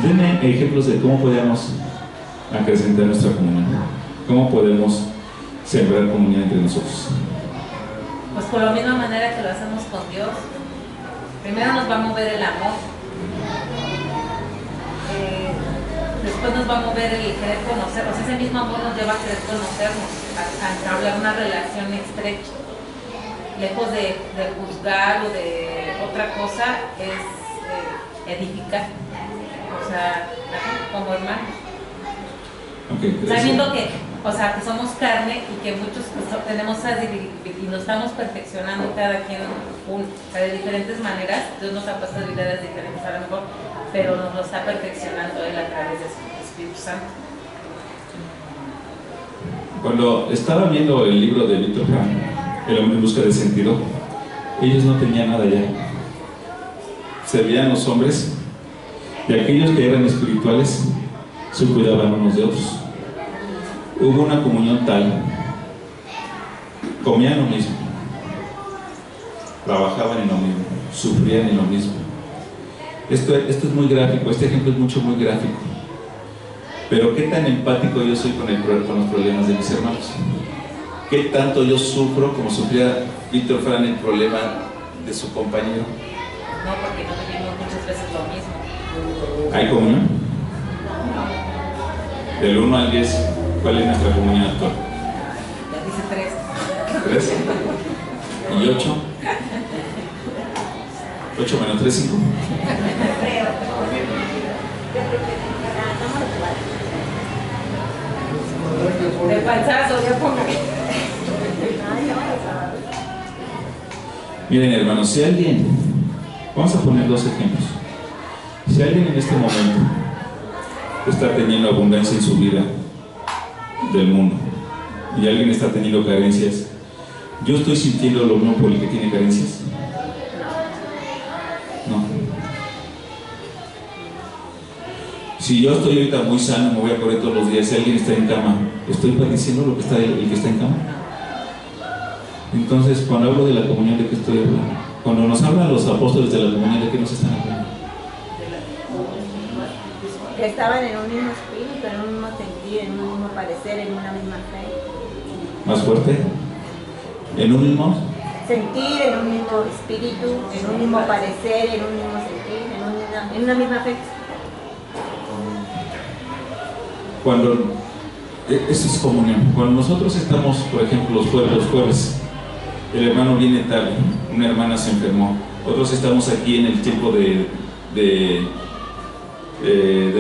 Denme ejemplos de cómo podemos acrecentar nuestra comunión. ¿Cómo podemos sembrar comunión entre nosotros? Pues por la misma manera que lo hacemos con Dios. Primero nos va a mover el amor. Después nos va a mover el querer conocernos. Ese mismo amor nos lleva a querer conocernos, a entablar una relación estrecha. Lejos de juzgar o de otra cosa, es edificar. O sea, como hermanos. Okay, sabiendo que, o sea, que somos carne y que muchos pues, tenemos y nos estamos perfeccionando cada quien de diferentes maneras. Dios nos ha puesto habilidades diferentes a lo mejor, pero nos lo está perfeccionando Él a través de su Espíritu Santo. Cuando estaba viendo el libro de Víctor Frank, El hombre en busca de sentido, ellos no tenían nada ya. Se veían los hombres y aquellos que eran espirituales se cuidaban unos de otros. Hubo una comunión tal, comían lo mismo, trabajaban en lo mismo, sufrían en lo mismo. Esto es muy gráfico, este ejemplo es muy gráfico. Pero qué tan empático yo soy con los problemas de mis hermanos. Qué tanto yo sufro como sufría Víctor Fran el problema de su compañero. No, porque no vivimos muchas veces lo mismo. ¿Hay comunión? Del 1 al 10, ¿cuál es nuestra comunión actual? Ya dice 3. 3 y 8. 8 menos 3, 5. De panzazo, yo pongo. Miren, hermanos, si alguien, vamos a poner dos ejemplos. Si alguien en este momento está teniendo abundancia en su vida del mundo y alguien está teniendo carencias, ¿yo estoy sintiendo lo mismo por el que tiene carencias? No. Si yo estoy ahorita muy sano, me voy a correr todos los días, si alguien está en cama, ¿estoy padeciendo lo que está el que está en cama? Entonces, cuando hablo de la comunión, ¿de qué estoy hablando? Cuando nos hablan los apóstoles de la comunión, ¿de qué nos están hablando? Que estaban en un mismo espíritu, en un mismo sentir, en un mismo parecer, en una misma fe. ¿Más fuerte? ¿En un mismo? Sentir, en un mismo espíritu, en un mismo parecer, en un mismo sentir, en una misma fe. Cuando, eso es comunión. Cuando nosotros estamos, por ejemplo, los jueves, el hermano viene tarde, una hermana se enfermó, otros estamos aquí en el tiempo del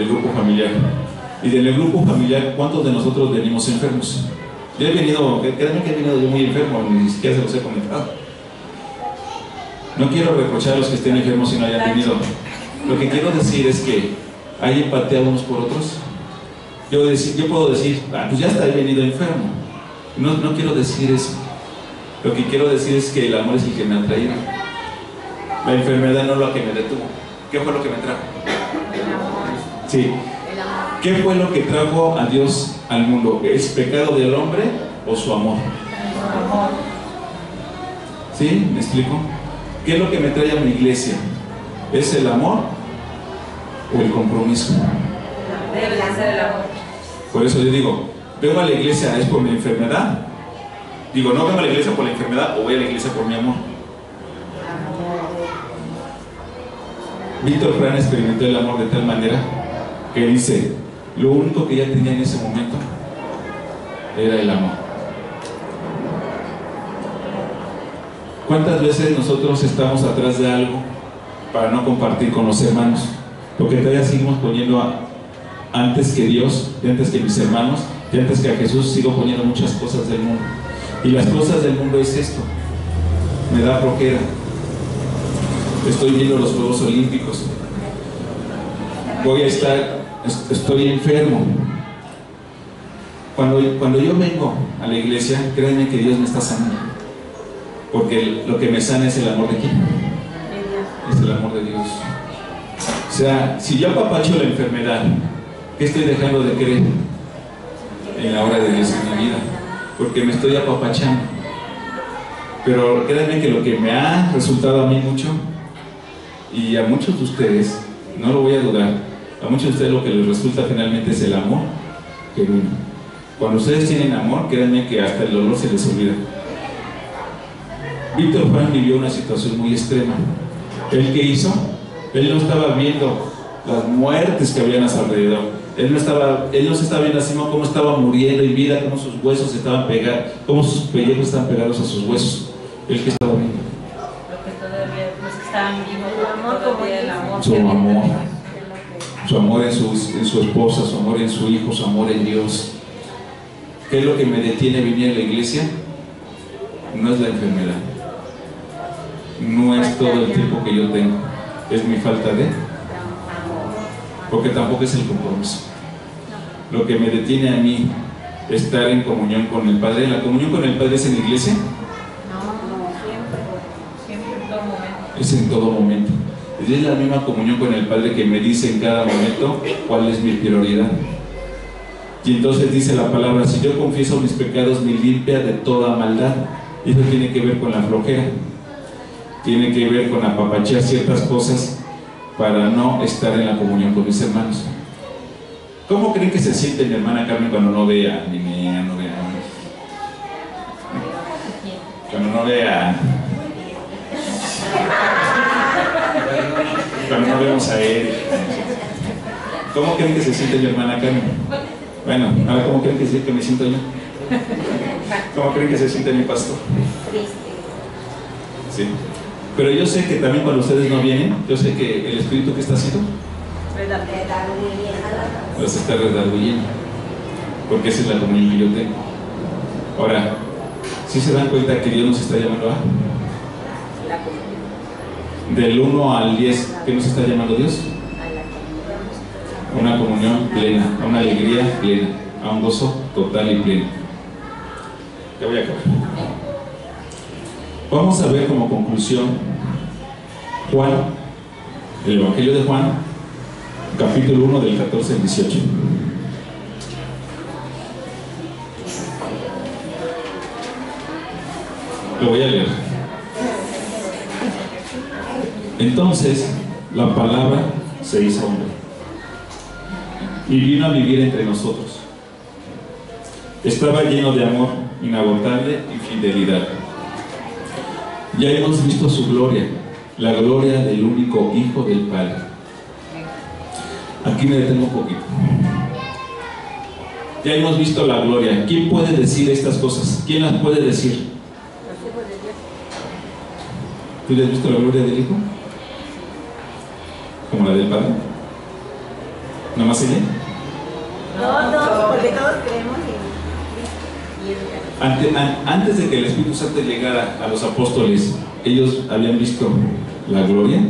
grupo familiar. Y del grupo familiar, ¿cuántos de nosotros venimos enfermos? Yo he venido, créanme que he venido yo muy enfermo, ni siquiera se los he comentado. No quiero reprochar a los que estén enfermos si no hayan venido. Lo que quiero decir es que hay empatía unos por otros. Yo puedo decir, pues ya está, he venido enfermo. No quiero decir eso. Lo que quiero decir es que el amor es el que me ha traído. La enfermedad no es lo que me detuvo. ¿Qué fue lo que me trajo? El amor. Sí. El amor. ¿Qué fue lo que trajo a Dios al mundo? ¿Es pecado del hombre o su amor? Amor. ¿Sí? ¿Me explico? ¿Qué es lo que me trae a mi iglesia? ¿Es el amor o el compromiso? Debe de ser el amor. Por eso yo digo, ¿vengo a la iglesia es por mi enfermedad? Digo, no vengo a la iglesia por la enfermedad o voy a la iglesia por mi amor. Víctor Fran experimentó el amor de tal manera que dice, lo único que ya tenía en ese momento era el amor. ¿Cuántas veces nosotros estamos atrás de algo para no compartir con los hermanos? Porque todavía seguimos poniendo antes que Dios, y antes que mis hermanos, y antes que a Jesús, sigo poniendo muchas cosas del mundo. Y las cosas del mundo es esto: me da flojera. Estoy viendo los Juegos Olímpicos. Estoy enfermo. Cuando yo vengo a la iglesia, créanme que Dios me está sanando. Porque lo que me sana es el amor de quién. Es el amor de Dios. O sea, si yo apapacho la enfermedad, ¿qué estoy dejando de creer en la obra de Dios en mi vida? Porque me estoy apapachando. Pero créanme que lo que me ha resultado a mí mucho, y a muchos de ustedes, no lo voy a dudar, a muchos de ustedes lo que les resulta finalmente es el amor genuino. Cuando ustedes tienen amor, créanme que hasta el dolor se les olvida. Víctor Frank vivió una situación muy extrema. ¿Él qué hizo? Él no estaba viendo las muertes que habían a su alrededor. Él no se estaba viendo así cómo estaba muriendo en vida, cómo sus huesos estaban pegados, cómo sus pellejos estaban pegados a sus huesos. Él que estaba viendo. Lo que todavía pues estaban vivos, el amor como el amor. Su amor en su esposa, su amor en su hijo, su amor en Dios. ¿Qué es lo que me detiene a venir a la iglesia? No es la enfermedad. No es todo el tiempo que yo tengo. Es mi falta de... Porque tampoco es el compromiso. Lo que me detiene a mí estar en comunión con el Padre. ¿La comunión con el Padre es en la iglesia? No, siempre en todo momento. Es en todo momento. Es la misma comunión con el Padre que me dice en cada momento cuál es mi prioridad. Y entonces dice la palabra: si yo confieso mis pecados, me limpia de toda maldad. Y eso tiene que ver con la flojera. Tiene que ver con apapachar ciertas cosas para no estar en la comunión con mis hermanos. ¿Cómo creen que se siente mi hermana Carmen cuando no vea a Ninea, cuando no vea, cuando no vemos a él? ¿Cómo creen que se siente mi hermana Carmen? Bueno, ahora ¿cómo creen que me siento yo? ¿Cómo creen que se siente mi pastor? Sí. Pero yo sé que también cuando ustedes no vienen, yo sé que el Espíritu que está haciendo los está redarguyendo, porque esa es la comunión que yo tengo. Ahora, ¿sí se dan cuenta que Dios nos está llamando a? Del 1 al 10, ¿qué nos está llamando Dios? A una comunión plena, a una alegría plena, a un gozo total y pleno. Ya voy a acabar. Vamos a ver como conclusión Juan, el Evangelio de Juan, capítulo 1 del 14 al 18. Lo voy a leer. Entonces la palabra se hizo hombre y vino a vivir entre nosotros. Estaba lleno de amor inagotable y fidelidad. Ya hemos visto su gloria, la gloria del único Hijo del Padre. Aquí me detengo un poquito. Ya hemos visto la gloria. ¿Quién puede decir estas cosas? ¿Quién las puede decir? ¿Tú ya has visto la gloria del Hijo? ¿Como la del Padre? ¿Nada más ella? Todos, porque todos creemos Antes de que el Espíritu Santo llegara a los apóstoles, ellos habían visto la gloria.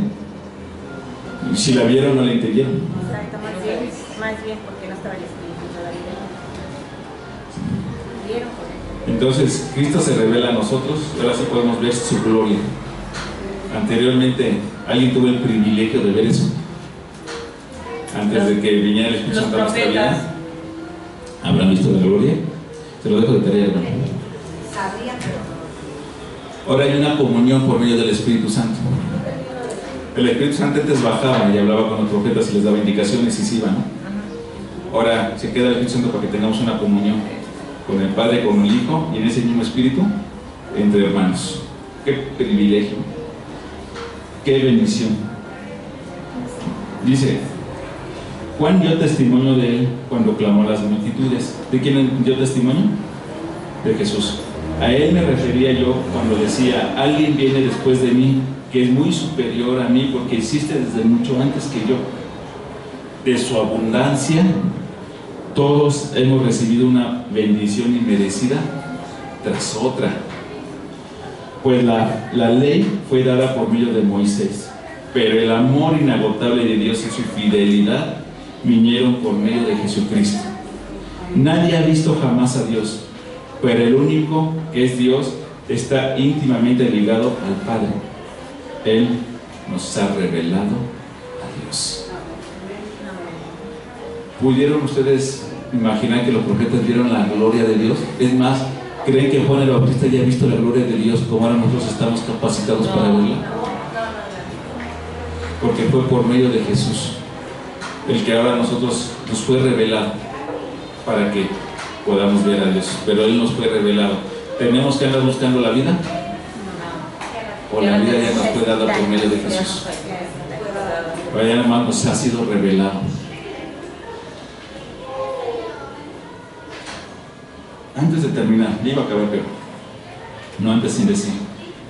Si la vieron, no la entendieron. Exacto, más bien porque no estaba el Espíritu todavía. ¿Vieron? Entonces, Cristo se revela a nosotros, ahora sí podemos ver su gloria. Anteriormente, ¿alguien tuvo el privilegio de ver eso? Antes de que viniera el Espíritu Santo a nuestra vida, ¿habrán visto la gloria? Se lo dejo de tarea, hermano. Sabía, pero Ahora hay una comunión por medio del Espíritu Santo. El Espíritu Santo antes bajaba y hablaba con los profetas y les daba indicaciones y se iba, ¿no? Ahora se queda el Espíritu Santo para que tengamos una comunión con el Padre, con el Hijo y en ese mismo Espíritu entre hermanos. ¡Qué privilegio! ¡Qué bendición! Dice, Juan dio testimonio de él cuando clamó a las multitudes. ¿De quién dio testimonio? De Jesús. A Él me refería yo cuando decía, alguien viene después de mí, que es muy superior a mí, porque existe desde mucho antes que yo. De su abundancia, todos hemos recibido una bendición inmerecida tras otra. Pues la ley fue dada por medio de Moisés, pero el amor inagotable de Dios y su fidelidad vinieron por medio de Jesucristo. Nadie ha visto jamás a Dios, pero el único que es Dios está íntimamente ligado al Padre. Él nos ha revelado a Dios. ¿Pudieron ustedes imaginar que los profetas vieron la gloria de Dios? Es más, ¿creen que Juan el Bautista ya ha visto la gloria de Dios como ahora nosotros estamos capacitados para verla? Porque fue por medio de Jesús el que ahora nosotros nos fue revelado para que podamos ver a Dios, pero Él nos fue revelado. ¿Tenemos que andar buscando la vida? ¿O la vida ya nos fue dada por medio de Jesús? Vaya, hermano, nos ha sido revelado. Antes de terminar, ya iba a acabar, pero no antes sin decir,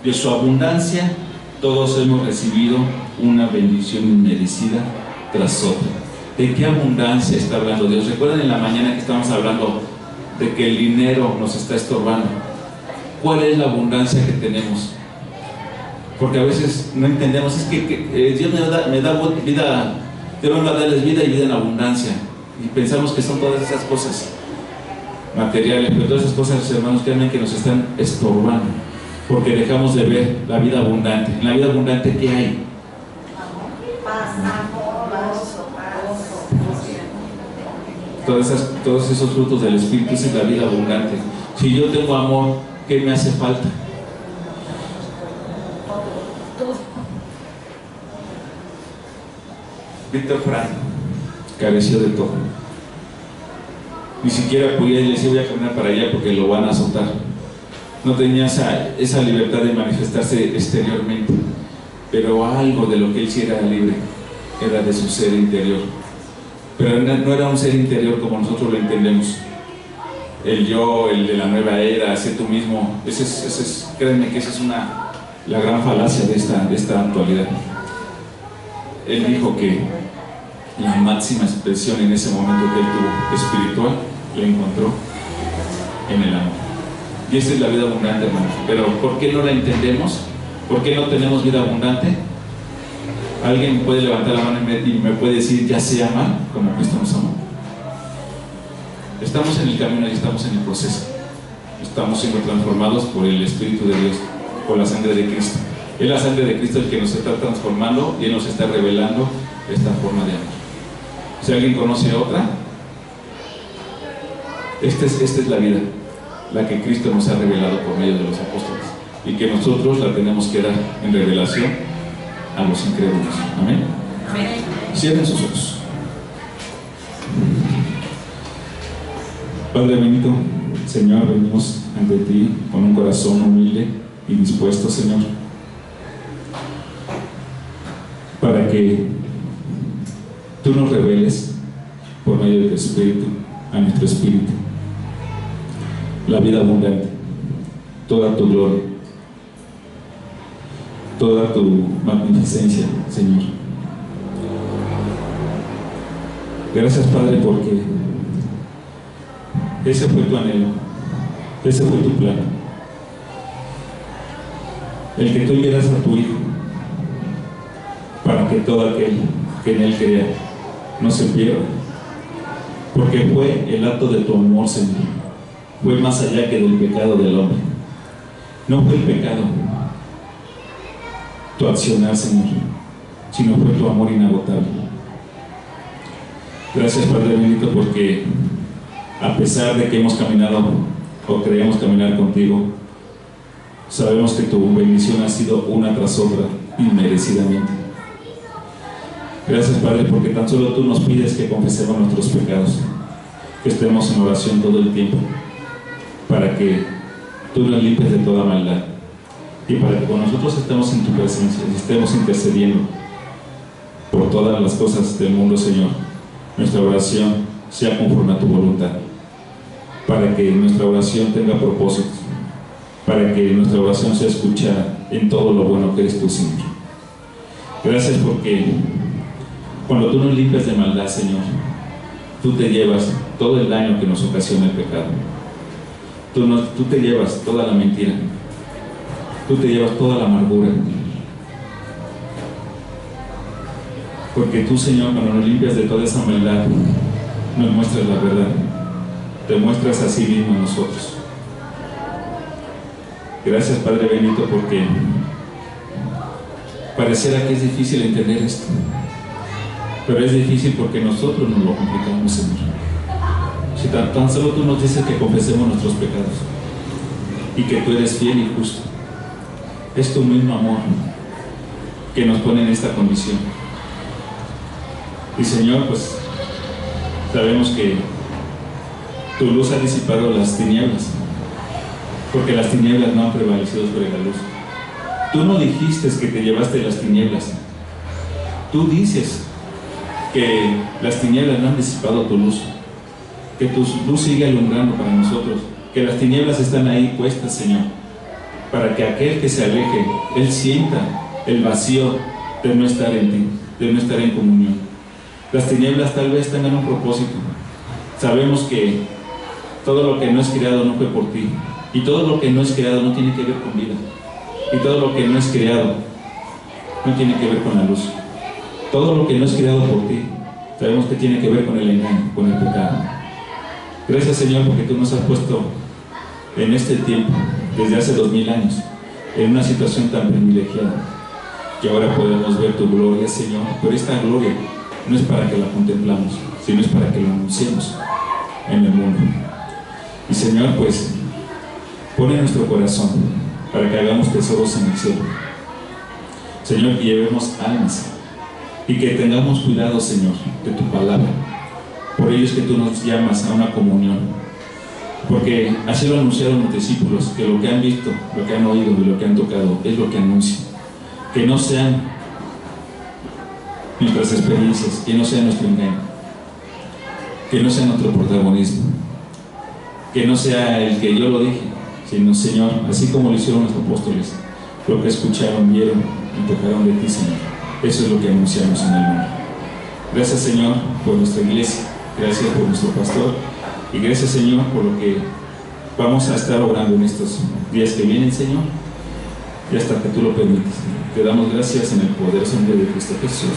de su abundancia todos hemos recibido una bendición inmerecida tras otra. ¿De qué abundancia está hablando Dios? Recuerden en la mañana que estábamos hablando de que el dinero nos está estorbando. ¿Cuál es la abundancia que tenemos? Porque a veces no entendemos, es que Dios me da vida, Dios me va a darles vida y vida en abundancia. Y pensamos que son todas esas cosas materiales, pero todas esas cosas, hermanos, créanme que nos están estorbando, porque dejamos de ver la vida abundante. En la vida abundante, ¿qué hay? Todos esos frutos del Espíritu, esa es la vida abundante. Si yo tengo amor, ¿qué me hace falta? Víctor Frank careció de todo. Ni siquiera podía decir voy a caminar para allá porque lo van a azotar. No tenía esa libertad de manifestarse exteriormente, pero algo de lo que él sí era libre era de su ser interior. Pero no era un ser interior como nosotros lo entendemos. El yo, el de la nueva era, sé tú mismo. Créanme que esa es la gran falacia de esta actualidad. Él dijo que la máxima expresión en ese momento que él tuvo espiritual la encontró en el amor. Y esa es la vida abundante, hermanos. Pero ¿por qué no la entendemos? ¿Por qué no tenemos vida abundante? ¿Alguien puede levantar la mano y me puede decir ya se ama como Cristo nos amó? Estamos en el camino y estamos en el proceso. Estamos siendo transformados por el Espíritu de Dios, por la sangre de Cristo. Es la sangre de Cristo el que nos está transformando y Él nos está revelando esta forma de amar. Si alguien conoce otra, esta es la vida, la que Cristo nos ha revelado por medio de los apóstoles, y que nosotros la tenemos que dar en revelación a los incrédulos. Amén. Cierren sus ojos. Padre bendito, Señor, venimos ante ti con un corazón humilde y dispuesto, Señor, para que tú nos reveles por medio de tu Espíritu a nuestro espíritu la vida abundante, toda tu gloria, toda tu magnificencia, Señor. Gracias, Padre, porque ese fue tu anhelo, ese fue tu plan, el que tú enviaras a tu Hijo para que todo aquel que en Él crea no se pierda, porque fue el acto de tu amor, Señor. Fue más allá que del pecado del hombre. No fue el pecado tu accionar, Señor, sino fue tu amor inagotable. Gracias, Padre bendito, porque a pesar de que hemos caminado o creemos caminar contigo, sabemos que tu bendición ha sido una tras otra inmerecidamente. Gracias, Padre, porque tan solo tú nos pides que confesemos nuestros pecados, que estemos en oración todo el tiempo, para que tú nos limpies de toda maldad, y para que cuando nosotros estemos en tu presencia y estemos intercediendo por todas las cosas del mundo, Señor, nuestra oración sea conforme a tu voluntad, para que nuestra oración tenga propósitos, para que nuestra oración sea escuchada en todo lo bueno que eres tú, Señor. Gracias porque cuando tú nos limpias de maldad, Señor, tú te llevas todo el daño que nos ocasiona el pecado. Tú te llevas toda la mentira. Tú te llevas toda la amargura. Porque tú, Señor, cuando nos limpias de toda esa maldad, nos muestras la verdad. Te muestras a sí mismo a nosotros. Gracias, Padre bendito, porque pareciera que es difícil entender esto, pero es difícil porque nosotros nos lo complicamos, Señor. Si tan solo tú nos dices que confesemos nuestros pecados y que tú eres fiel y justo, es tu mismo amor que nos pone en esta condición. Y Señor, pues sabemos que tu luz ha disipado las tinieblas, porque las tinieblas no han prevalecido sobre la luz. Tú no dijiste que te llevaste las tinieblas. Tú dices que las tinieblas no han disipado tu luz, que tu luz sigue alumbrando para nosotros, que las tinieblas están ahí puestas, Señor, para que aquel que se aleje, él sienta el vacío de no estar en ti, de no estar en comunión. Las tinieblas tal vez tengan un propósito. Sabemos que todo lo que no es creado no fue por ti, y todo lo que no es creado no tiene que ver con vida, y todo lo que no es creado no tiene que ver con la luz. Todo lo que no es creado por ti, sabemos que tiene que ver con el engaño, con el pecado. Gracias, Señor, porque tú nos has puesto en este tiempo, desde hace 2000 años, en una situación tan privilegiada, que ahora podemos ver tu gloria, Señor. Pero esta gloria no es para que la contemplamos, sino es para que la anunciemos en el mundo. Y Señor, pues pone en nuestro corazón para que hagamos tesoros en el cielo, Señor, que llevemos almas y que tengamos cuidado, Señor, de tu palabra. Por ello es que tú nos llamas a una comunión, porque así lo anunciaron los discípulos, que lo que han visto, lo que han oído y lo que han tocado es lo que anuncian. Que no sean nuestras experiencias, que no sea nuestro engaño, que no sea nuestro protagonismo, que no sea el que yo lo dije, sino, Señor, así como lo hicieron los apóstoles, lo que escucharon, vieron y tocaron de ti, Señor. Eso es lo que anunciamos en el mundo. Gracias, Señor, por nuestra iglesia. Gracias por nuestro pastor. Y gracias, Señor, por lo que vamos a estar orando en estos días que vienen, Señor, y hasta que tú lo permitas. Te damos gracias en el poderoso nombre de Cristo Jesús.